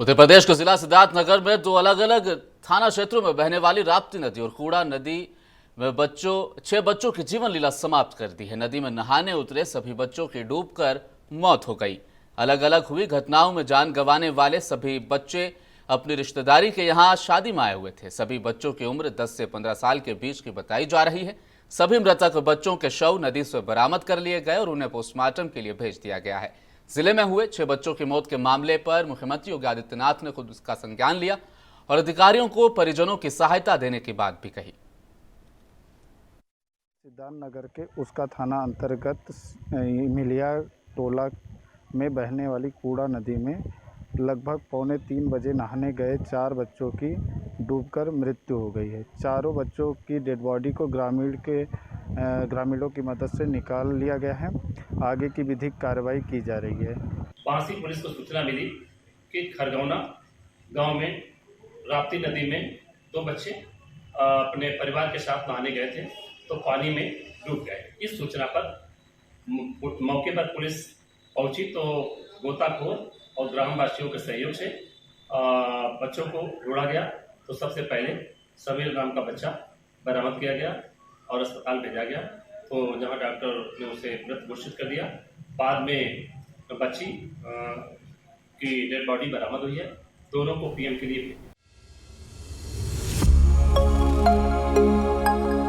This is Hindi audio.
उत्तर प्रदेश के जिला सिद्धार्थनगर में दो अलग अलग थाना क्षेत्रों में बहने वाली राप्ती नदी और कूड़ा नदी में 6 बच्चों की जीवन लीला समाप्त कर दी है। नदी में नहाने उतरे सभी बच्चों की डूबकर मौत हो गई। अलग अलग हुई घटनाओं में जान गंवाने वाले सभी बच्चे अपनी रिश्तेदारी के यहाँ शादी में आए हुए थे। सभी बच्चों की उम्र 10 से 15 साल के बीच की बताई जा रही है। सभी मृतक बच्चों के शव नदी से बरामद कर लिए गए और उन्हें पोस्टमार्टम के लिए भेज दिया गया है। जिले में हुए 6 बच्चों की मौत के मामले पर मुख्यमंत्री योगी आदित्यनाथ ने खुद इसका संज्ञान लिया और अधिकारियों को परिजनों की सहायता देने की बात भी कही। सिद्धार्थनगर के उसका थाना अंतर्गत मिलिया टोला में बहने वाली कूड़ा नदी में लगभग 2:45 बजे नहाने गए 4 बच्चों की डूबकर मृत्यु हो गई है। चारों बच्चों की डेड बॉडी को ग्रामीणों की मदद से निकाल लिया गया है। आगे की विधिक कार्रवाई की जा रही है। बांसी पुलिस को सूचना मिली कि खरगौना गांव में राप्ती नदी में 2 बच्चे अपने परिवार के साथ नहाने गए थे तो पानी में डूब गए। इस सूचना पर मौके पर पुलिस पहुंची तो गोताखोर और ग्रामवासियों के सहयोग से बच्चों को ढूंढा गया। तो सबसे पहले समीर नाम का बच्चा बरामद किया गया और अस्पताल भेजा गया। तो जहां डॉक्टर ने उसे मृत घोषित कर दिया। बाद में बच्ची की डेड बॉडी बरामद हुई है। दोनों को पीएम के लिए